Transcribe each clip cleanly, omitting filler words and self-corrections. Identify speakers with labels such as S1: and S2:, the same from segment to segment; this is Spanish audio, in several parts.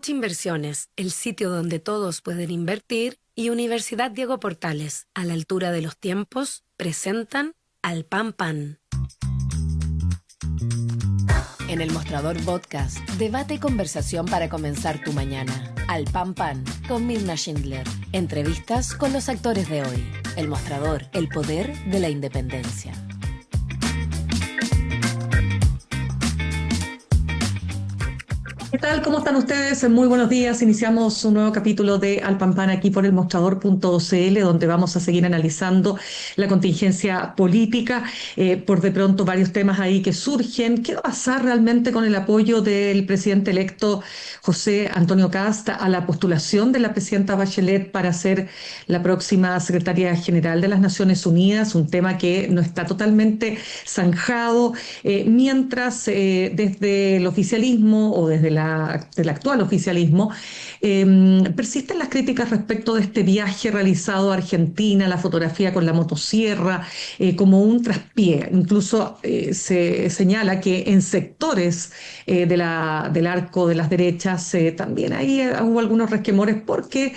S1: Inversiones, el sitio donde todos pueden invertir, y Universidad Diego Portales, a la altura de los tiempos, presentan Al Pan Pan. En el Mostrador Podcast, debate y conversación para comenzar tu mañana. Al Pan Pan, con Mirna Schindler. Entrevistas con los actores de hoy. El Mostrador, el poder de la independencia.
S2: ¿Qué tal? ¿Cómo están ustedes? Muy buenos días. Iniciamos un nuevo capítulo de Al Pan Pan aquí por el mostrador.cl, donde vamos a seguir analizando la contingencia política. Por de pronto varios temas ahí que surgen. ¿Qué va a pasar realmente con el apoyo del presidente electo José Antonio Kast a la postulación de la presidenta Bachelet para ser la próxima secretaria general de las Naciones Unidas? Un tema que no está totalmente zanjado, mientras desde el oficialismo o desde del actual oficialismo, persisten las críticas respecto de este viaje realizado a Argentina, la fotografía con la motosierra, como un traspié. Incluso se señala que en sectores del arco de las derechas también ahí hubo algunos resquemores porque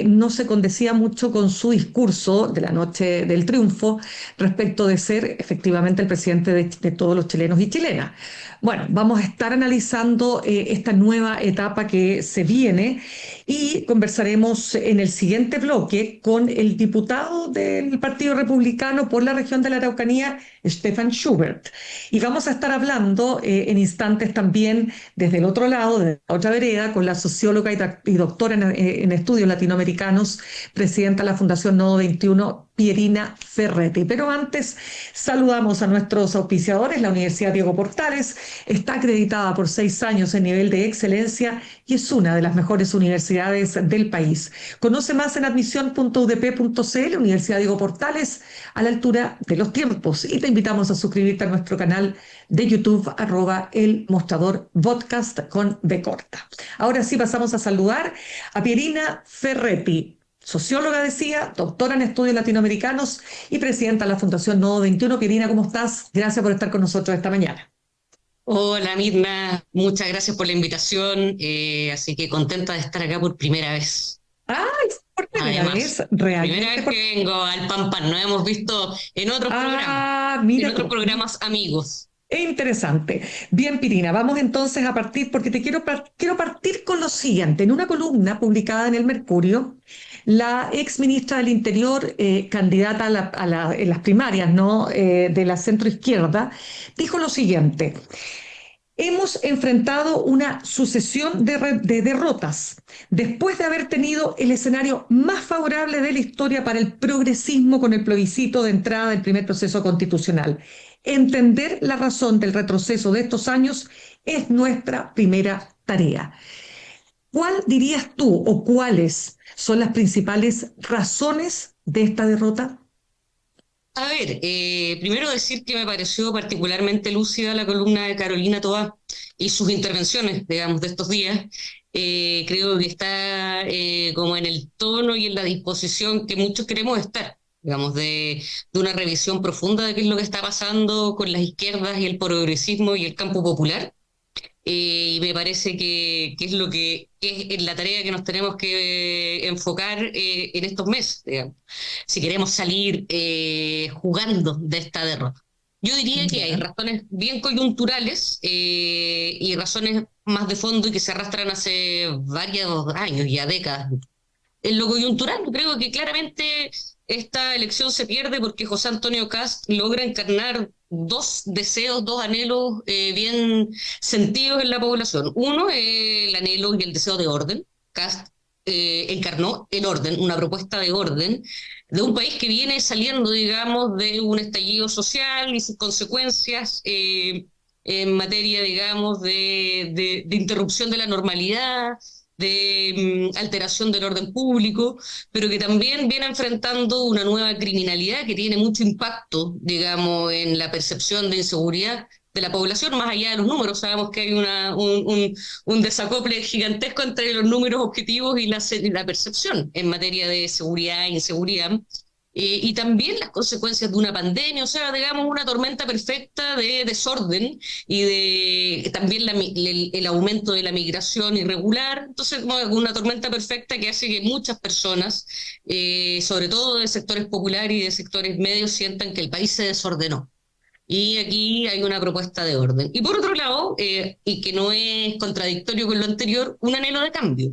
S2: no se condecía mucho con su discurso de la noche del triunfo respecto de ser efectivamente el presidente de todos los chilenos y chilenas. Bueno, vamos a estar analizando esta nueva etapa que se viene y conversaremos en el siguiente bloque con el diputado del Partido Republicano por la región de la Araucanía, Stefan Schubert. Y vamos a estar hablando en instantes también desde el otro lado, de la otra vereda, con la socióloga y doctora en estudios latinoamericanos, presidenta de la Fundación Nodo 21, Pierina Ferretti. Pero antes saludamos a nuestros auspiciadores. La Universidad Diego Portales está acreditada por 6 años en nivel de excelencia y es una de las mejores universidades del país. Conoce más en admisión.udp.cl. Universidad Diego Portales, a la altura de los tiempos. Y te invitamos a suscribirte a nuestro canal de YouTube, @El Mostrador Podcast con B corta. Ahora sí pasamos a saludar a Pierina Ferretti, socióloga, decía, doctora en estudios latinoamericanos y presidenta de la Fundación Nodo 21. Pierina, ¿cómo estás? Gracias por estar con nosotros esta mañana.
S3: Hola Mirna, muchas gracias por la invitación, así que contenta de estar acá por primera vez.
S2: ¡Ay, por primera
S3: Además,
S2: vez!
S3: primera
S2: Realmente
S3: vez que vengo al Pan Pan, nos hemos visto
S2: mira
S3: en otros
S2: tú.
S3: programas amigos.
S2: Es interesante. Bien, Pirina, vamos entonces a partir, porque quiero partir con lo siguiente. En una columna publicada en el Mercurio, la ex ministra del Interior, candidata en las primarias, ¿no? De la centroizquierda, dijo lo siguiente: hemos enfrentado una sucesión de derrotas después de haber tenido el escenario más favorable de la historia para el progresismo con el plebiscito de entrada del primer proceso constitucional. Entender la razón del retroceso de estos años es nuestra primera tarea. ¿Cuál dirías tú o cuáles son las principales razones de esta derrota?
S3: A ver, primero decir que me pareció particularmente lúcida la columna de Carolina Toá y sus intervenciones, digamos, de estos días. Creo que está como en el tono y en la disposición que muchos queremos estar, digamos, de una revisión profunda de qué es lo que está pasando con las izquierdas y el progresismo y el campo popular. Y me parece que es lo que es la tarea que nos tenemos que enfocar en estos meses, digamos, si queremos salir jugando de esta derrota. Yo diría que hay
S2: Ya.
S3: razones bien coyunturales y razones más de fondo y que se arrastran hace varios años, ya décadas. En lo coyuntural, creo que claramente esta elección se pierde porque José Antonio Kast logra encarnar dos deseos, dos anhelos bien sentidos en la población. Uno, el anhelo y el deseo de orden. Kast encarnó el orden, una propuesta de orden de un país que viene saliendo, digamos, de un estallido social y sus consecuencias en materia, digamos, de interrupción de la normalidad, de alteración del orden público, pero que también viene enfrentando una nueva criminalidad que tiene mucho impacto, digamos, en la percepción de inseguridad de la población, más allá de los números. Sabemos que hay un desacople gigantesco entre los números objetivos y la percepción en materia de seguridad e inseguridad. y también las consecuencias de una pandemia, o sea, digamos, una tormenta perfecta de desorden y de también el aumento de la migración irregular. Entonces, como una tormenta perfecta que hace que muchas personas, sobre todo de sectores populares y de sectores medios, sientan que el país se desordenó. Y aquí hay una propuesta de orden. Y por otro lado, y que no es contradictorio con lo anterior, un anhelo de cambio.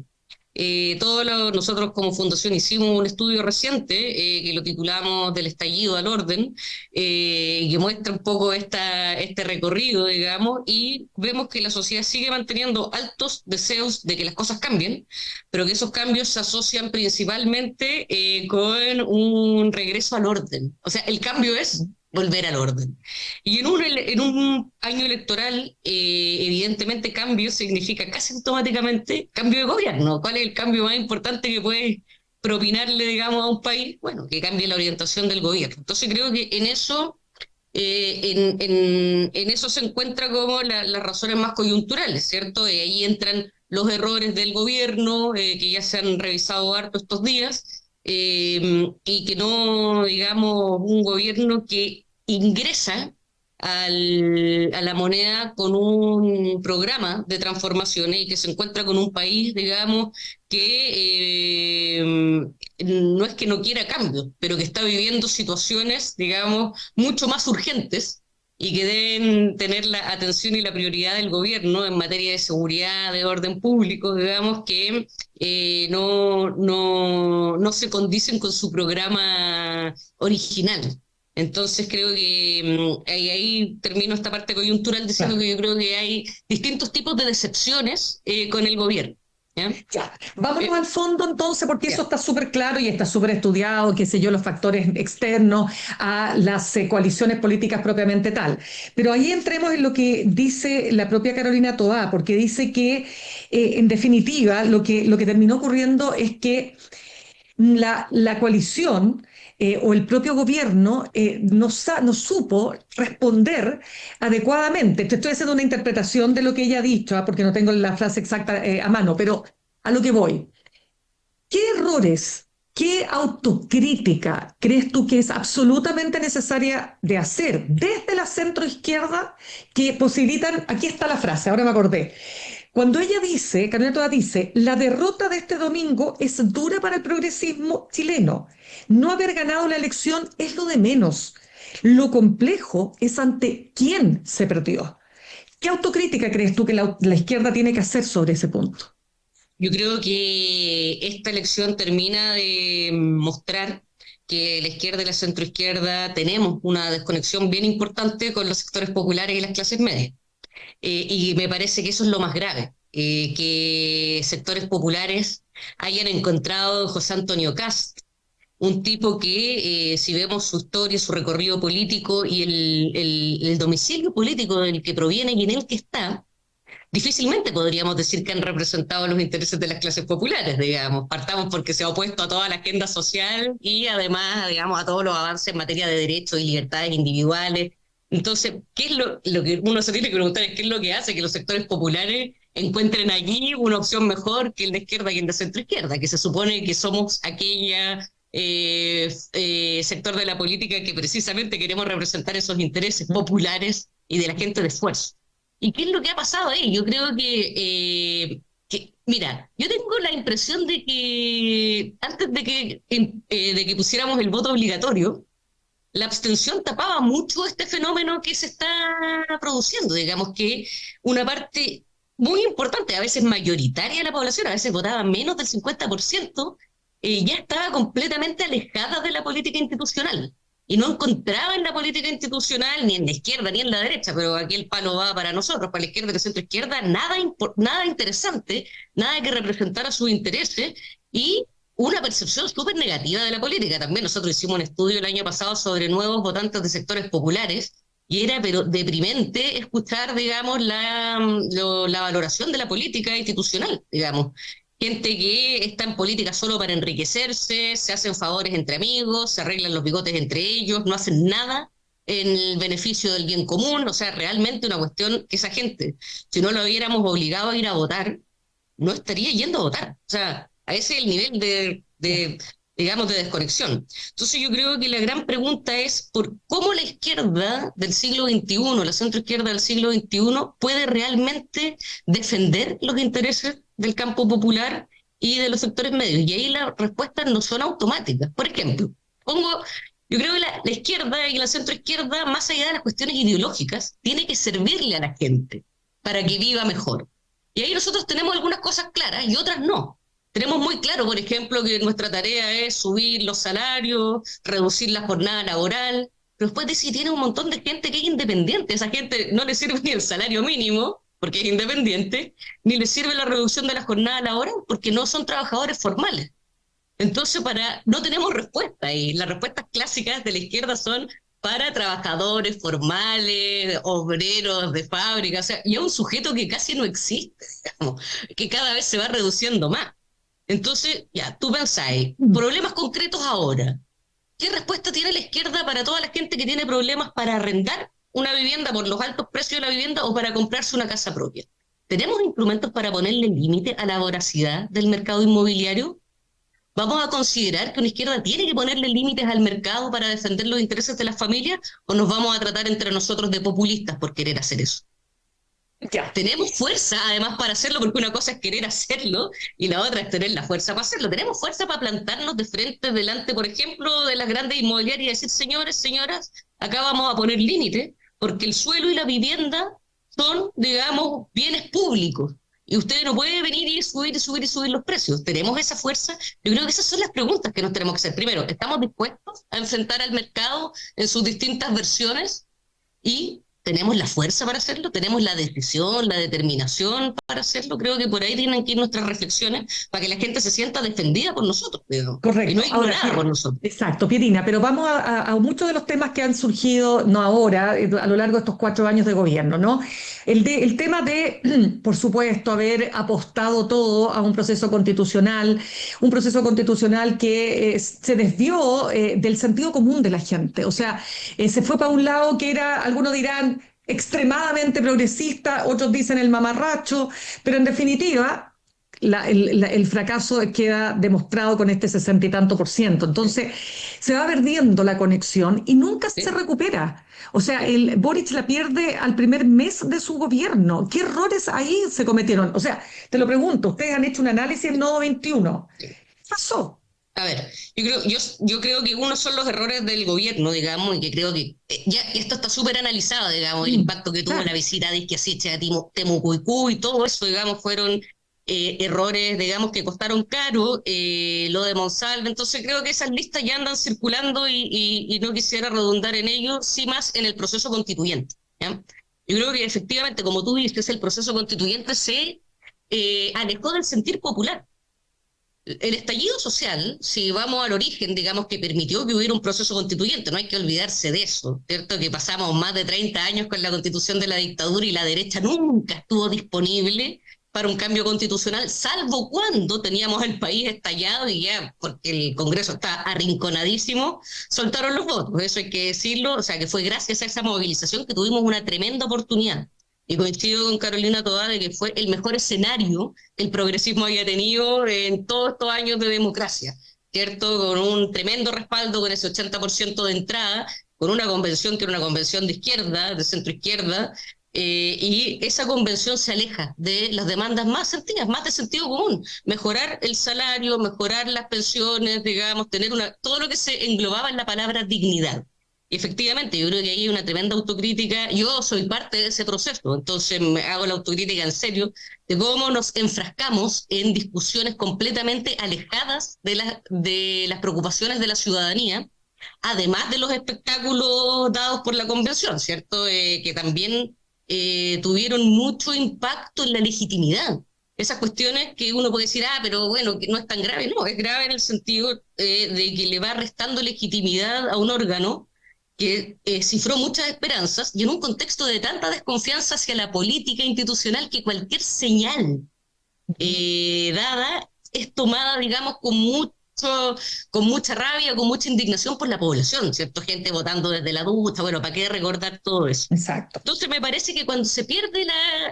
S3: Nosotros como fundación hicimos un estudio reciente que lo titulamos Del estallido al orden, que muestra un poco este recorrido, digamos, y vemos que la sociedad sigue manteniendo altos deseos de que las cosas cambien, pero que esos cambios se asocian principalmente con un regreso al orden. O sea, el cambio es volver al orden. Y en un año electoral, evidentemente cambio significa casi automáticamente cambio de gobierno. ¿Cuál es el cambio más importante que puede propinarle, digamos, a un país? Bueno, que cambie la orientación del gobierno. Entonces creo que en eso, en eso se encuentra como las razones más coyunturales, ¿cierto? Ahí entran los errores del gobierno, que ya se han revisado harto estos días, y que no, digamos, un gobierno que ingresa a la moneda con un programa de transformaciones y que se encuentra con un país, digamos, que no es que no quiera cambios, pero que está viviendo situaciones, digamos, mucho más urgentes y que deben tener la atención y la prioridad del gobierno en materia de seguridad, de orden público, digamos, que no se condicen con su programa original. Entonces creo que ahí termino esta parte coyuntural diciendo
S2: Claro.
S3: que yo creo que hay distintos tipos de decepciones con el gobierno. ¿Ya?
S2: Ya, vámonos al fondo entonces, porque
S3: Ya.
S2: eso está súper claro y está súper estudiado, qué sé yo, los factores externos a las coaliciones políticas propiamente tal. Pero ahí entremos en lo que dice la propia Carolina Toá, porque dice que, en definitiva, lo que terminó ocurriendo es que la coalición o el propio gobierno no supo responder adecuadamente. Te estoy haciendo una interpretación de lo que ella ha dicho, porque no tengo la frase exacta a mano, pero a lo que voy. ¿Qué errores, qué autocrítica crees tú que es absolutamente necesaria de hacer desde la centroizquierda que posibilitan, aquí está la frase, ahora me acordé, cuando ella dice, Carolina Toa dice, la derrota de este domingo es dura para el progresismo chileno. No haber ganado la elección es lo de menos. Lo complejo es ante quién se perdió. ¿Qué autocrítica crees tú que la izquierda tiene que hacer sobre ese punto?
S3: Yo creo que esta elección termina de mostrar que la izquierda y la centroizquierda tenemos una desconexión bien importante con los sectores populares y las clases medias. Y me parece que eso es lo más grave, que sectores populares hayan encontrado en José Antonio Kast un tipo que, si vemos su historia, su recorrido político y el domicilio político del que proviene y en el que está, difícilmente podríamos decir que han representado los intereses de las clases populares, digamos. Partamos porque se ha opuesto a toda la agenda social y además, digamos, a todos los avances en materia de derechos y libertades individuales. Entonces, ¿qué es lo que uno se tiene que preguntar? Es qué es lo que hace que los sectores populares encuentren allí una opción mejor que el de izquierda y el de centro izquierda, que se supone que somos aquella sector de la política que precisamente queremos representar esos intereses populares y de la gente de esfuerzo. ¿Y qué es lo que ha pasado ahí? Yo creo mira, yo tengo la impresión de que antes de que pusiéramos el voto obligatorio, la abstención tapaba mucho este fenómeno que se está produciendo. Digamos que una parte muy importante, a veces mayoritaria de la población, a veces votaba menos del 50%, ya estaba completamente alejada de la política institucional y no encontraba en la política institucional, ni en la izquierda ni en la derecha, pero aquí el palo va para nosotros, para la izquierda y la centro izquierda, nada interesante, nada que representara sus intereses y una percepción súper negativa de la política. También nosotros hicimos un estudio el año pasado sobre nuevos votantes de sectores populares y era pero deprimente escuchar, digamos, la valoración de la política institucional, digamos. Gente que está en política solo para enriquecerse, se hacen favores entre amigos, se arreglan los bigotes entre ellos, no hacen nada en el beneficio del bien común. O sea, realmente una cuestión que esa gente, si no lo hubiéramos obligado a ir a votar, no estaría yendo a votar. O sea, a ese es el nivel digamos, de desconexión. Entonces yo creo que la gran pregunta es por cómo la izquierda del siglo XXI, la centroizquierda del siglo XXI, puede realmente defender los intereses del campo popular y de los sectores medios. Y ahí las respuestas no son automáticas. Por ejemplo, yo creo que la izquierda y la centroizquierda, más allá de las cuestiones ideológicas, tiene que servirle a la gente para que viva mejor. Y ahí nosotros tenemos algunas cosas claras y otras no. Tenemos muy claro, por ejemplo, que nuestra tarea es subir los salarios, reducir la jornada laboral, pero después de si tiene un montón de gente que es independiente, esa gente no le sirve ni el salario mínimo, porque es independiente, ni le sirve la reducción de la jornada laboral, porque no son trabajadores formales. Entonces, no tenemos respuesta, y las respuestas clásicas de la izquierda son para trabajadores formales, obreros de fábrica, o sea, y es un sujeto que casi no existe, digamos, que cada vez se va reduciendo más. Entonces, ya, tú pensáis, problemas concretos ahora. ¿Qué respuesta tiene la izquierda para toda la gente que tiene problemas para arrendar una vivienda por los altos precios de la vivienda o para comprarse una casa propia? ¿Tenemos instrumentos para ponerle límite a la voracidad del mercado inmobiliario? ¿Vamos a considerar que una izquierda tiene que ponerle límites al mercado para defender los intereses de las familias o nos vamos a tratar entre nosotros de populistas por querer hacer eso?
S2: Ya.
S3: Tenemos fuerza además para hacerlo, porque una cosa es querer hacerlo y la otra es tener la fuerza para hacerlo. Tenemos fuerza para plantarnos de frente delante, por ejemplo, de las grandes inmobiliarias y decir, señores, señoras, acá vamos a poner límites, porque el suelo y la vivienda son, digamos, bienes públicos. Y usted no puede venir y subir y subir y subir los precios. ¿Tenemos esa fuerza? Yo creo que esas son las preguntas que nos tenemos que hacer. Primero, ¿estamos dispuestos a enfrentar al mercado en sus distintas versiones? Y ¿tenemos la fuerza para hacerlo? ¿Tenemos la decisión, la determinación para hacerlo? Creo que por ahí tienen que ir nuestras reflexiones para que la gente se sienta defendida por nosotros, digamos,
S2: Correcto.
S3: y no ignorada por nosotros.
S2: Exacto, Pietina, pero vamos a muchos de los temas que han surgido, no ahora, a lo largo de estos 4 años de gobierno, ¿no? El tema de, por supuesto, haber apostado todo a un proceso constitucional que se desvió del sentido común de la gente. O sea, se fue para un lado que era, algunos dirán, extremadamente progresista, otros dicen el mamarracho, pero en definitiva el fracaso queda demostrado con este 60 y tanto por ciento. Entonces, se va perdiendo la conexión y nunca se recupera. O sea, el Boric la pierde al primer mes de su gobierno. ¿Qué errores ahí se cometieron? O sea, te lo pregunto, ustedes han hecho un análisis en Nodo 21. ¿Qué pasó?
S3: A ver, yo creo que unos son los errores del gobierno, digamos, y que creo que ya esto está súper analizado, digamos, el impacto que tuvo la visita de Izquiasiche a Temucuicú y todo eso, digamos, fueron errores, digamos, que costaron caro, lo de Monsalve. Entonces creo que esas listas ya andan circulando y no quisiera redundar en ello, sí más en el proceso constituyente, ¿ya? Yo creo que efectivamente, como tú dices, el proceso constituyente se alejó del sentir popular. El estallido social, si vamos al origen, digamos, que permitió que hubiera un proceso constituyente, no hay que olvidarse de eso, ¿cierto? Que pasamos más de 30 años con la constitución de la dictadura y la derecha nunca estuvo disponible para un cambio constitucional, salvo cuando teníamos el país estallado y ya, porque el Congreso está arrinconadísimo, soltaron los votos. Eso hay que decirlo, o sea, que fue gracias a esa movilización que tuvimos una tremenda oportunidad. Y coincido con Carolina Toá de que fue el mejor escenario que el progresismo había tenido en todos estos años de democracia, ¿cierto? Con un tremendo respaldo, con ese 80% de entrada, con una convención que era una convención de izquierda, de centro izquierda, y esa convención se aleja de las demandas más sencillas, más de sentido común, mejorar el salario, mejorar las pensiones, digamos, tener todo lo que se englobaba en la palabra dignidad. Y efectivamente, yo creo que ahí hay una tremenda autocrítica. Yo soy parte de ese proceso, entonces me hago la autocrítica en serio de cómo nos enfrascamos en discusiones completamente alejadas de las preocupaciones de la ciudadanía, además de los espectáculos dados por la convención, ¿cierto? Que también tuvieron mucho impacto en la legitimidad. Esas cuestiones que uno puede decir, pero bueno, que no es tan grave. No, es grave en el sentido de que le va restando legitimidad a un órgano que cifró muchas esperanzas y en un contexto de tanta desconfianza hacia la política institucional que cualquier señal dada es tomada, digamos, con mucha rabia, con mucha indignación por la población, ¿cierto? Gente votando desde la ducha, bueno, ¿para qué recordar todo eso?
S2: Exacto.
S3: Entonces me parece que cuando se pierde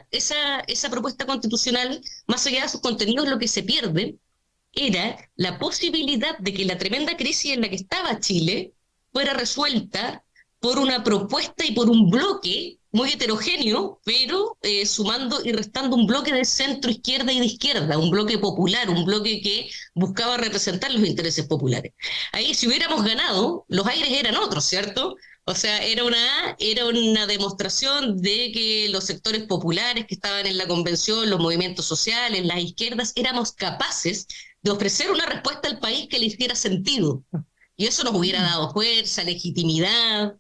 S3: esa propuesta constitucional, más allá de sus contenidos, lo que se pierde era la posibilidad de que la tremenda crisis en la que estaba Chile fuera resuelta por una propuesta y por un bloque muy heterogéneo, pero sumando y restando un bloque de centro izquierda y de izquierda, un bloque popular, un bloque que buscaba representar los intereses populares. Ahí, si hubiéramos ganado, los aires eran otros, ¿cierto? O sea, era una demostración de que los sectores populares que estaban en la convención, los movimientos sociales, las izquierdas, éramos capaces de ofrecer una respuesta al país que le hiciera sentido. Y eso nos hubiera dado fuerza, legitimidad.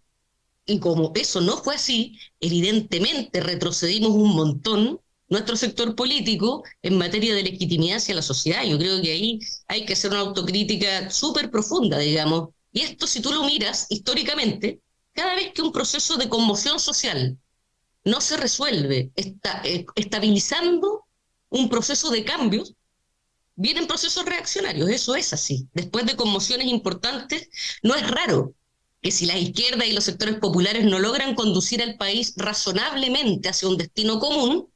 S3: Y como eso no fue así, evidentemente retrocedimos un montón nuestro sector político en materia de legitimidad hacia la sociedad. Yo creo que ahí hay que hacer una autocrítica súper profunda, digamos. Y esto, si tú lo miras históricamente, cada vez que un proceso de conmoción social no se resuelve estabilizando un proceso de cambios, vienen procesos reaccionarios. Eso es así. Después de conmociones importantes, no es raro que si la izquierda y los sectores populares no logran conducir al país razonablemente hacia un destino común,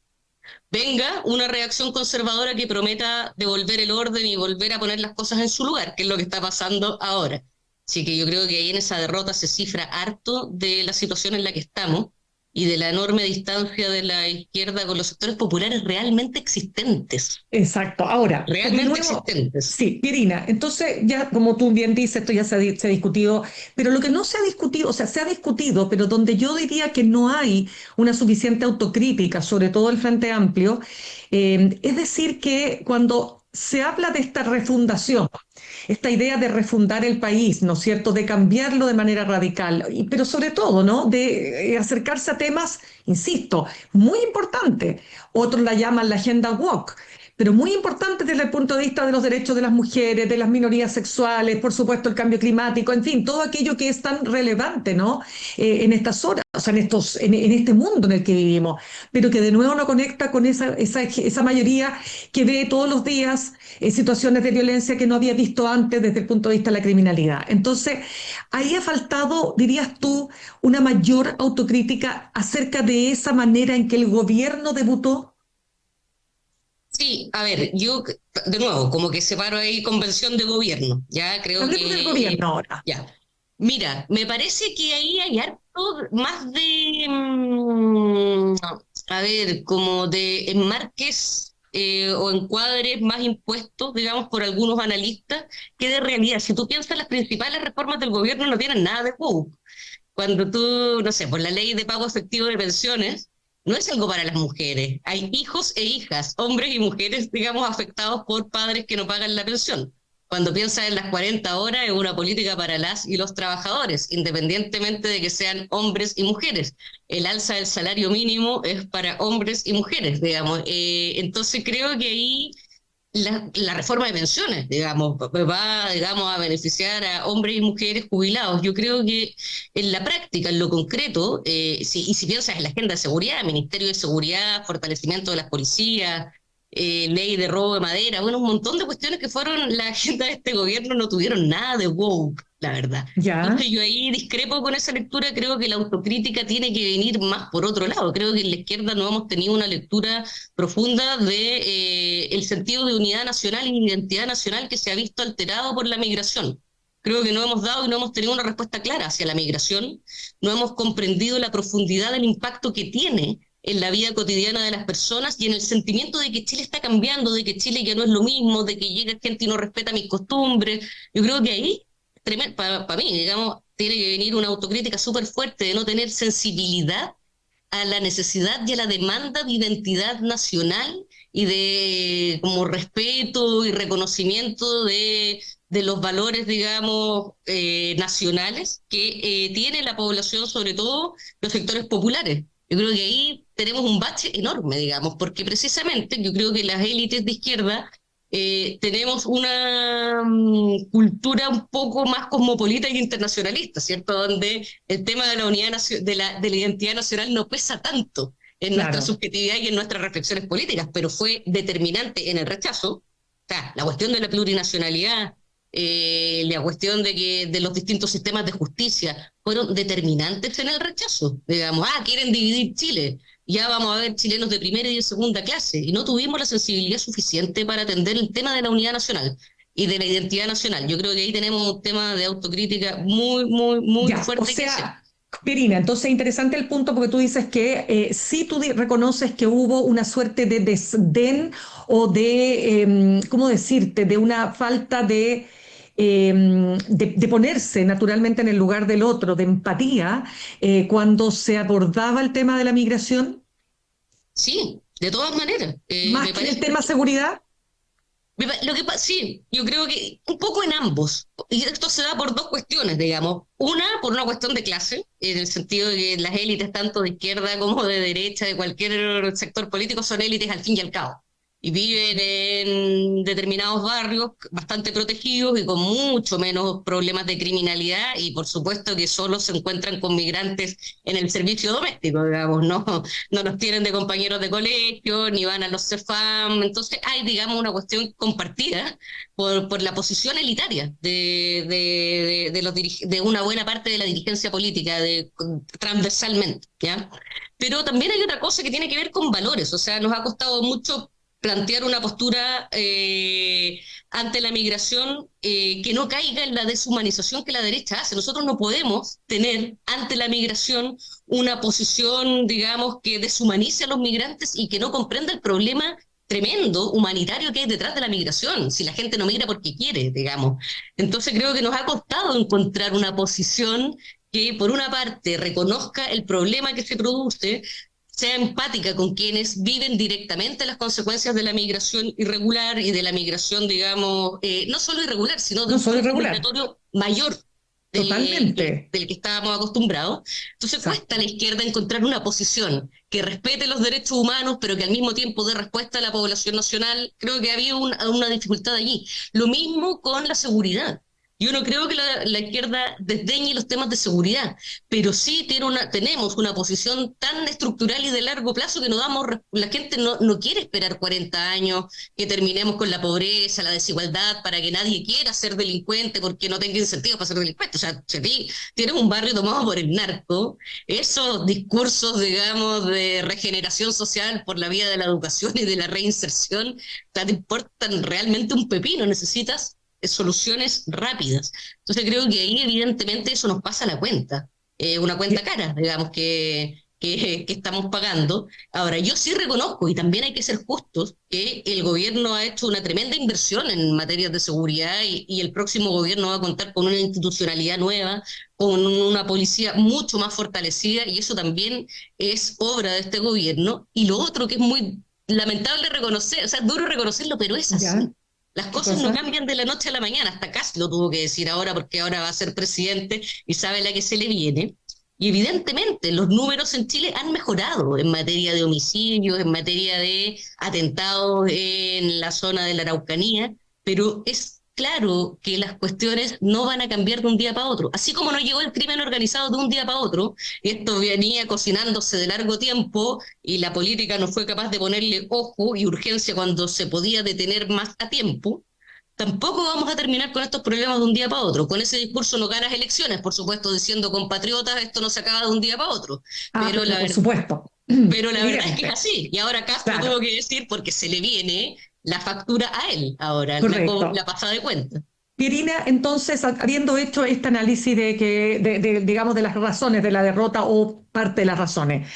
S3: venga una reacción conservadora que prometa devolver el orden y volver a poner las cosas en su lugar, que es lo que está pasando ahora. Así que yo creo que ahí en esa derrota se cifra harto de la situación en la que estamos y de la enorme distancia de la izquierda con los sectores populares realmente existentes.
S2: Exacto. Ahora, de
S3: Realmente
S2: nuevo,
S3: existentes.
S2: sí, Irina, entonces ya como tú bien dices, esto ya se ha discutido, pero lo que no se ha discutido, o sea, se ha discutido, pero donde yo diría que no hay una suficiente autocrítica, sobre todo el Frente Amplio, es decir, que cuando se habla de esta refundación, esta idea de refundar el país, ¿no es cierto?, de cambiarlo de manera radical, pero sobre todo, ¿no?, de acercarse a temas, insisto, muy importantes. Otros la llaman la agenda woke, pero muy importante desde el punto de vista de los derechos de las mujeres, de las minorías sexuales, por supuesto el cambio climático, en fin, todo aquello que es tan relevante, ¿no? En estas horas, o sea, en este mundo en el que vivimos, pero que de nuevo no conecta con esa mayoría que ve todos los días situaciones de violencia que no había visto antes desde el punto de vista de la criminalidad. Entonces, ahí ha faltado, dirías tú, una mayor autocrítica acerca de esa manera en que el gobierno debutó.
S3: Sí, a ver, yo de nuevo, como que separo ahí convención de gobierno, ya creo
S2: Hablemos del gobierno ahora.
S3: ya. Mira, me parece que ahí hay harto más de, a ver, como de enmarques o encuadres más impuestos, digamos, por algunos analistas, que de realidad. Si tú piensas, las principales reformas del gobierno no tienen nada de woke. Cuando tú, no sé, por la ley de pago efectivo de pensiones, no es algo para las mujeres. Hay hijos e hijas, hombres y mujeres, digamos, afectados por padres que no pagan la pensión. Cuando piensas en las 40 horas, es una política para las y los trabajadores, independientemente de que sean hombres y mujeres. El alza del salario mínimo es para hombres y mujeres, digamos. Entonces creo que ahí la reforma de pensiones, digamos, va, digamos, a beneficiar a hombres y mujeres jubilados. Yo creo que en la práctica, en lo concreto, y si piensas en la agenda de seguridad, Ministerio de Seguridad, fortalecimiento de las policías, ley de robo de madera, bueno, un montón de cuestiones que fueron la agenda de este gobierno, no tuvieron nada de woke, la verdad.
S2: Ya.
S3: Entonces yo ahí discrepo con esa lectura, creo que la autocrítica tiene que venir más por otro lado. Creo que en la izquierda no hemos tenido una lectura profunda de el sentido de unidad nacional y identidad nacional que se ha visto alterado por la migración. Creo que no hemos dado y no hemos tenido una respuesta clara hacia la migración, no hemos comprendido la profundidad del impacto que tiene en la vida cotidiana de las personas y en el sentimiento de que Chile está cambiando, de que Chile ya no es lo mismo, de que llega gente y no respeta mis costumbres. Yo creo que ahí, para mí, digamos, tiene que venir una autocrítica súper fuerte de no tener sensibilidad a la necesidad y a la demanda de identidad nacional y de como respeto y reconocimiento de los valores, digamos, nacionales que tiene la población, sobre todo los sectores populares. Yo creo que ahí tenemos un bache enorme, digamos, porque precisamente yo creo que las élites de izquierda tenemos una cultura un poco más cosmopolita y internacionalista, ¿cierto? Donde el tema de la unidad de la identidad nacional no pesa tanto en nuestra
S2: Claro.
S3: subjetividad y en nuestras reflexiones políticas, pero fue determinante en el rechazo. O sea, la cuestión de la plurinacionalidad, la cuestión de los distintos sistemas de justicia fueron determinantes en el rechazo. Digamos, quieren dividir Chile. ya vamos a ver chilenos de primera y de segunda clase, y no tuvimos la sensibilidad suficiente para atender el tema de la unidad nacional y de la identidad nacional. Yo creo que ahí tenemos un tema de autocrítica muy, muy, muy
S2: Ya, o
S3: fuerte que hacer.
S2: sea, Pirina, entonces interesante el punto porque tú dices que sí tú reconoces que hubo una suerte de desdén o de, ¿cómo decirte?, de una falta de ponerse naturalmente en el lugar del otro, de empatía, cuando se abordaba el tema de la migración,
S3: Sí, de todas maneras.
S2: más
S3: Me
S2: que el
S3: parece
S2: tema seguridad.
S3: Lo que pasa, sí, yo creo que un poco en ambos. Y esto se da por dos cuestiones, digamos. Una, por una cuestión de clase, en el sentido de que las élites, tanto de izquierda como de derecha, de cualquier sector político, son élites al fin y al cabo. Y viven en determinados barrios bastante protegidos y con mucho menos problemas de criminalidad, y por supuesto que solo se encuentran con migrantes en el servicio doméstico, digamos, no los tienen de compañeros de colegio, ni van a los CEFAM. Entonces hay, digamos, una cuestión compartida por la posición elitaria de una buena parte de la dirigencia política, transversalmente, ¿ya? Pero también hay otra cosa que tiene que ver con valores. O sea, nos ha costado mucho plantear una postura ante la migración que no caiga en la deshumanización que la derecha hace. Nosotros no podemos tener ante la migración una posición, digamos, que deshumanice a los migrantes y que no comprenda el problema tremendo humanitario que hay detrás de la migración, si la gente no migra porque quiere, digamos. Entonces creo que nos ha costado encontrar una posición que, por una parte, reconozca el problema que se produce, sea empática con quienes viven directamente las consecuencias de la migración irregular y de la migración, digamos, no solo irregular, sino de
S2: No
S3: un
S2: soy
S3: flujo
S2: irregular,
S3: migratorio mayor
S2: totalmente.
S3: del que estábamos acostumbrados. Entonces cuesta a
S2: Exacto.
S3: la izquierda encontrar una posición que respete los derechos humanos, pero que al mismo tiempo dé respuesta a la población nacional. Creo que había una dificultad allí. Lo mismo con la seguridad. Yo no creo que la izquierda desdeñe los temas de seguridad, pero sí tenemos una posición tan estructural y de largo plazo que la gente no quiere esperar 40 años que terminemos con la pobreza, la desigualdad, para que nadie quiera ser delincuente porque no tenga incentivos para ser delincuente. O sea, si tienes un barrio tomado por el narco, esos discursos, digamos, de regeneración social por la vía de la educación y de la reinserción, te importan realmente un pepino. Necesitas soluciones rápidas. Entonces creo que ahí evidentemente eso nos pasa la cuenta, una cuenta cara, digamos, que estamos pagando. Ahora, yo sí reconozco, y también hay que ser justos, que el gobierno ha hecho una tremenda inversión en materias de seguridad, y el próximo gobierno va a contar con una institucionalidad nueva, con una policía mucho más fortalecida, y eso también es obra de este gobierno. Y lo otro que es muy lamentable reconocer, o sea, duro reconocerlo, pero es
S2: ¿Ya?
S3: así. Las
S2: ¿Qué
S3: cosas no
S2: cosa?
S3: cambian de la noche a la mañana. Hasta Kast lo tuvo que decir ahora, porque ahora va a ser presidente y sabe la que se le viene. Y evidentemente los números en Chile han mejorado en materia de homicidios, en materia de atentados en la zona de la Araucanía, pero es claro que las cuestiones no van a cambiar de un día para otro. Así como no llegó el crimen organizado de un día para otro, y esto venía cocinándose de largo tiempo, y la política no fue capaz de ponerle ojo y urgencia cuando se podía detener más a tiempo, tampoco vamos a terminar con estos problemas de un día para otro. Con ese discurso no ganas elecciones, por supuesto, diciendo compatriotas, esto no se acaba de un día para otro.
S2: Ah,
S3: Pero
S2: pero
S3: la,
S2: por
S3: ver-
S2: supuesto,
S3: pero la verdad es que es
S2: evidente,
S3: así. Y ahora Castro
S2: claro,
S3: tuvo que decir, porque se le viene la factura a él ahora, la
S2: correcto.
S3: pasada de cuenta.
S2: Irina, entonces, habiendo hecho este análisis digamos, de las razones de la derrota o parte de las razones,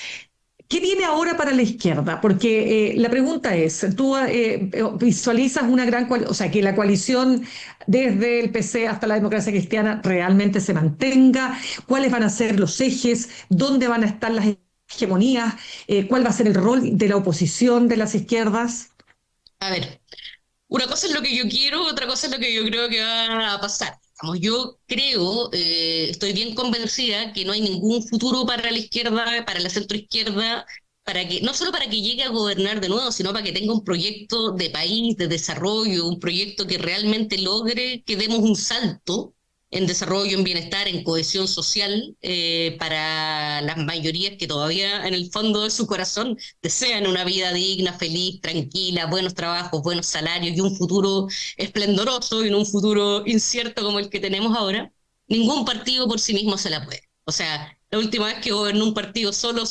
S2: ¿qué viene ahora para la izquierda? Porque la pregunta es, ¿tú visualizas una o sea, que la coalición desde el PC hasta la democracia cristiana realmente se mantenga? ¿Cuáles van a ser los ejes? ¿Dónde van a estar las hegemonías? ¿Cuál va a ser el rol de la oposición de las izquierdas?
S3: A ver, una cosa es lo que yo quiero, otra cosa es lo que yo creo que va a pasar. Vamos, yo creo, estoy bien convencida que no hay ningún futuro para la izquierda, para la centroizquierda, no solo para que llegue a gobernar de nuevo, sino para que tenga un proyecto de país, de desarrollo, un proyecto que realmente logre que demos un salto en desarrollo, en bienestar, en cohesión social, para las mayorías que todavía en el fondo de su corazón desean una vida digna, feliz, tranquila, buenos trabajos, buenos salarios y un futuro esplendoroso, y en un futuro incierto como el que tenemos ahora. Ningún partido por sí mismo se la puede. O sea, La última vez que gobernó un partido solo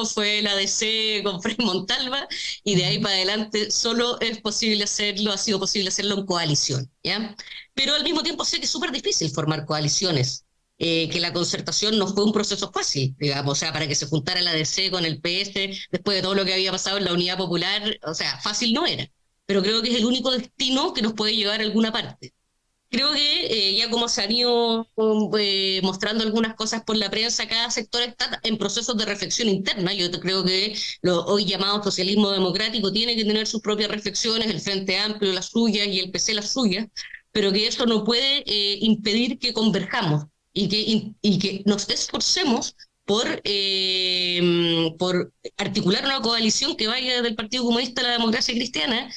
S3: fue la DC con Frei Montalva, y de ahí para adelante solo es posible hacerlo, ha sido posible hacerlo en coalición, ¿ya? Pero al mismo tiempo sé que es súper difícil formar coaliciones, que la concertación no fue un proceso fácil, digamos, o sea, para que se juntara la DC con el PS, después de todo lo que había pasado en la Unidad Popular, o sea, fácil no era, pero creo que es el único destino que nos puede llevar a alguna parte. Creo que ya como se han ido mostrando algunas cosas por la prensa, cada sector está en procesos de reflexión interna. Yo creo que lo hoy llamado socialismo democrático tiene que tener sus propias reflexiones, el Frente Amplio las suyas y el PC las suyas, pero que eso no puede impedir que converjamos y que nos esforcemos por articular una coalición que vaya del Partido Comunista a la democracia cristiana,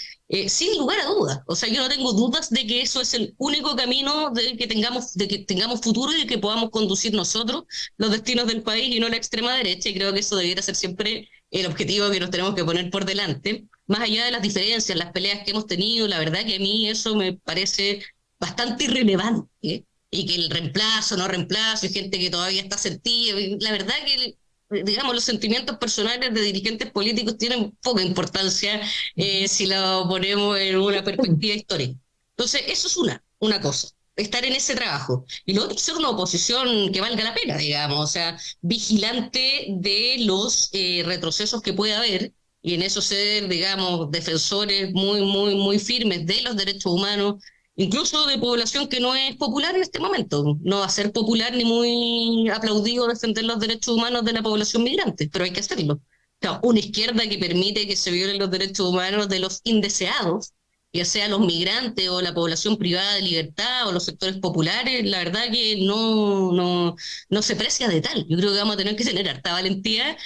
S3: sin lugar a dudas. O sea, yo no tengo dudas de que eso es el único camino de que tengamos futuro y de que podamos conducir nosotros los destinos del país y no la extrema derecha, y creo que eso debiera ser siempre el objetivo que nos tenemos que poner por delante. Más allá de las diferencias, las peleas que hemos tenido, la verdad que a mí eso me parece bastante irrelevante, ¿eh? Y que el reemplazo, no reemplazo, hay gente que todavía está sentida. La verdad que, digamos, los sentimientos personales de dirigentes políticos tienen poca importancia si lo ponemos en una perspectiva histórica. Entonces, eso es una cosa, estar en ese trabajo. Y lo otro es ser una oposición que valga la pena, digamos, o sea, vigilante de los retrocesos que pueda haber, y en eso ser, digamos, defensores muy firmes de los derechos humanos, incluso de población que no es popular en este momento. No va a ser popular ni muy aplaudido defender los derechos humanos de la población migrante, pero hay que hacerlo. O sea, una izquierda que permite que se violen los derechos humanos de los indeseados, ya sea los migrantes o la población privada de libertad o los sectores populares, la verdad que no se precia de tal. Yo creo que vamos a tener que tener harta valentía,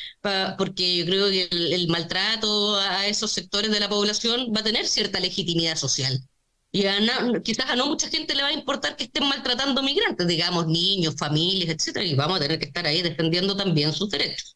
S3: porque yo creo que el maltrato a esos sectores de la población va a tener cierta legitimidad social. Y quizás a no mucha gente le va a importar que estén maltratando migrantes, digamos, niños, familias, etcétera, y vamos a tener que estar ahí defendiendo también sus derechos.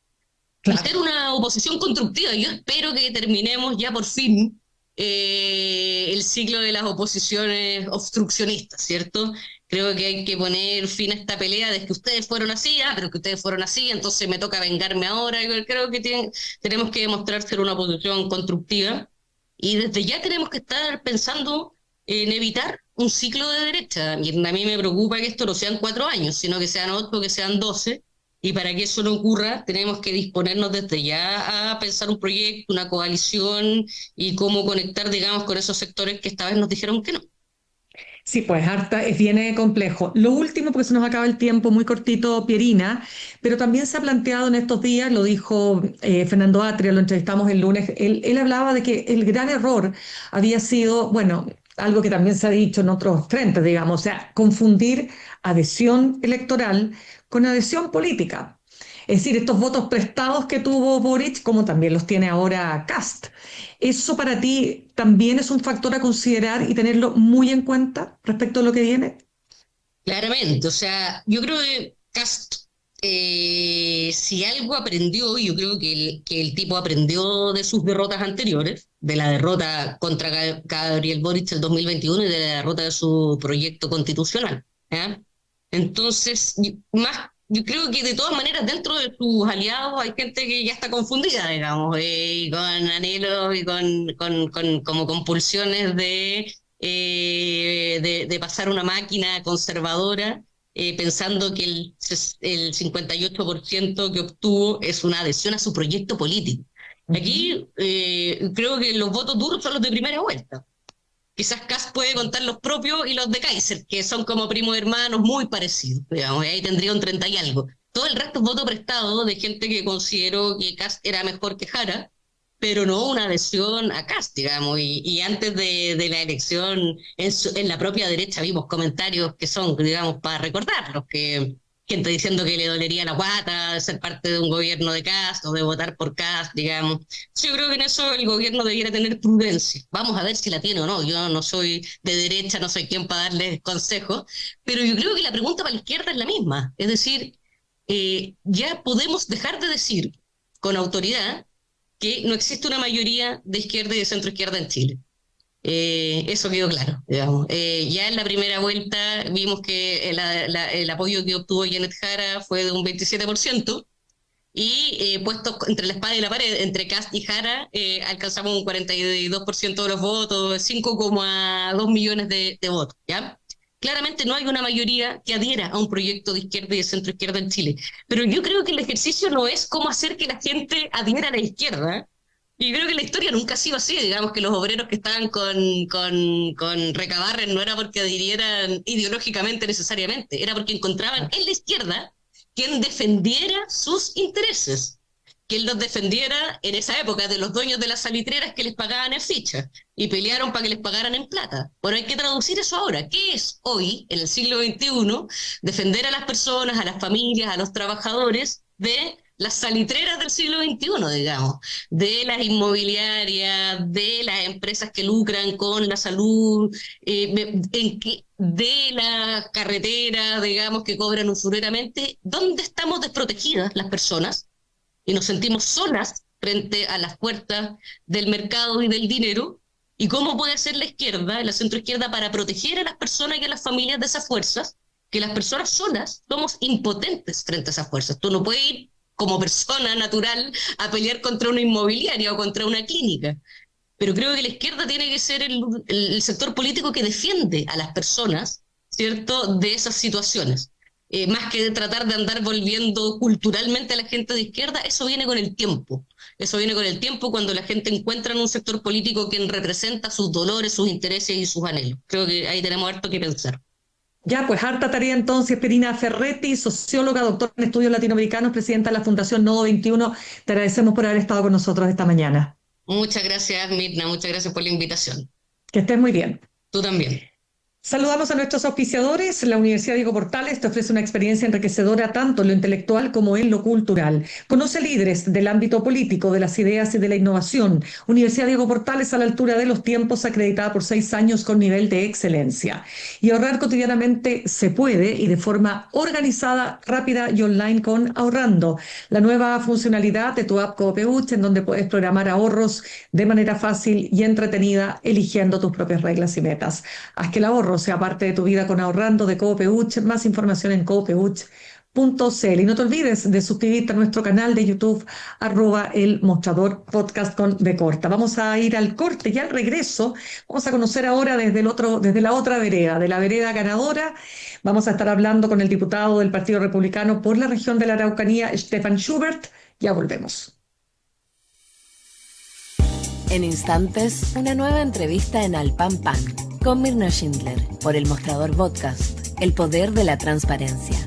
S3: Y
S2: Claro.
S3: ser una oposición constructiva. Yo espero que terminemos ya por fin el ciclo de las oposiciones obstruccionistas, ¿cierto? Creo que hay que poner fin a esta pelea de que ustedes fueron así, pero que ustedes fueron así, entonces me toca vengarme ahora. Yo creo que tenemos que demostrar ser una oposición constructiva, y desde ya tenemos que estar pensando en evitar un ciclo de derecha. Y a mí me preocupa que esto no sean 4 años, sino que sean 8, que sean 12, y para que eso no ocurra, tenemos que disponernos desde ya a pensar un proyecto, una coalición, y cómo conectar, digamos, con esos sectores que esta vez nos dijeron que no.
S2: Sí, pues harta, es bien complejo. Lo último, porque se nos acaba el tiempo, muy cortito, Pierina, pero también se ha planteado en estos días, lo dijo Fernando Atria, lo entrevistamos el lunes, él hablaba de que el gran error había sido, bueno, algo que también se ha dicho en otros frentes, digamos, o sea, confundir adhesión electoral con adhesión política. Es decir, estos votos prestados que tuvo Boric, como también los tiene ahora Kast. ¿Eso para ti también es un factor a considerar y tenerlo muy en cuenta respecto a lo que viene?
S3: Claramente, o sea, yo creo que Cast, si algo aprendió, yo creo que el tipo aprendió de sus derrotas anteriores, de la derrota contra Gabriel Boric el 2021 y de la derrota de su proyecto constitucional, ¿ya? Entonces, yo creo que de todas maneras dentro de sus aliados hay gente que ya está confundida, digamos, y con anhelos y con como compulsiones de pasar una máquina conservadora, pensando que el 58% que obtuvo es una adhesión a su proyecto político.
S2: Ujú.
S3: Aquí creo que los votos duros son los de primera vuelta. Quizás Kast puede contar los propios y los de Kaiser, que son como primos hermanos muy parecidos, digamos, y ahí tendría un 30 y algo. Todo el resto es voto prestado de gente que consideró que Kast era mejor que Jara, pero no una adhesión a Kast, digamos. Y antes de la elección, en la propia derecha vimos comentarios que son, digamos, para recordarlos, que gente diciendo que le dolería la guata de ser parte de un gobierno de Kast o de votar por Kast, digamos. Yo creo que en eso el gobierno debiera tener prudencia. Vamos a ver si la tiene o no. Yo no soy de derecha, no soy quien para darles consejos, pero yo creo que la pregunta para la izquierda es la misma. Es decir, ya podemos dejar de decir con autoridad que no existe una mayoría de izquierda y de centro izquierda en Chile. Eso quedó claro, digamos. Ya en la primera vuelta vimos que el apoyo que obtuvo Janet Jara fue de un 27%, y puestos entre la espada y la pared, entre Kast y Jara, alcanzamos un 42% de los votos, 5,2 millones de votos, ¿ya? Claramente no hay una mayoría que adhiera a un proyecto de izquierda y de centro izquierda en Chile, pero yo creo que el ejercicio no es cómo hacer que la gente adhiera a la izquierda. Y creo que la historia nunca ha sido así, digamos que los obreros que estaban con Recabarren no era porque adhirieran ideológicamente necesariamente, era porque encontraban en la izquierda quien defendiera sus intereses, quien los defendiera en esa época de los dueños de las salitreras que les pagaban en ficha y pelearon para que les pagaran en plata. Bueno, hay que traducir eso ahora. ¿Qué es hoy, en el siglo XXI, defender a las personas, a las familias, a los trabajadores de las salitreras del siglo XXI, digamos, de las inmobiliarias, de las empresas que lucran con la salud, de las carreteras, digamos, que cobran usureramente? ¿Dónde estamos desprotegidas las personas y nos sentimos solas frente a las puertas del mercado y del dinero? ¿Y cómo puede hacer la izquierda, la centroizquierda, para proteger a las personas y a las familias de esas fuerzas? Que las personas solas somos impotentes frente a esas fuerzas. Tú no puedes ir como persona natural a pelear contra una inmobiliaria o contra una clínica. Pero creo que la izquierda tiene que ser el sector político que defiende a las personas, ¿cierto?, de esas situaciones. Más que tratar de andar volviendo culturalmente a la gente de izquierda, eso viene con el tiempo. Eso viene con el tiempo cuando la gente encuentra en un sector político quien representa sus dolores, sus intereses y sus anhelos. Creo que ahí tenemos harto que pensar.
S2: Ya, pues harta tarea entonces. Perina Ferretti, socióloga, doctora en estudios latinoamericanos, presidenta de la Fundación Nodo 21. Te agradecemos por haber estado con nosotros esta mañana.
S3: Muchas gracias, Mirna. Muchas gracias por la invitación.
S2: Que estés muy bien.
S3: Tú también.
S2: Saludamos a nuestros auspiciadores. La Universidad Diego Portales te ofrece una experiencia enriquecedora tanto en lo intelectual como en lo cultural. Conoce líderes del ámbito político, de las ideas y de la innovación. Universidad Diego Portales, a la altura de los tiempos, acreditada por 6 años con nivel de excelencia. Y ahorrar cotidianamente se puede, y de forma organizada, rápida y online con Ahorrando, la nueva funcionalidad de tu app Coopeuch, en donde puedes programar ahorros de manera fácil y entretenida, eligiendo tus propias reglas y metas. Haz que el ahorro sea parte de tu vida con Ahorrando de Coopeuch. Más información en coopeuch.cl. Y no te olvides de suscribirte a nuestro canal de YouTube, @El Mostrador Podcast con B corta. Vamos a ir al corte y al regreso vamos a conocer ahora desde la otra vereda, de la vereda ganadora. Vamos a estar hablando con el diputado del Partido Republicano por la región de la Araucanía, Stefan Schubert. Ya volvemos.
S1: En instantes, una nueva entrevista en Al Pan Pan con Mirna Schindler por El Mostrador Podcast, el poder de la transparencia.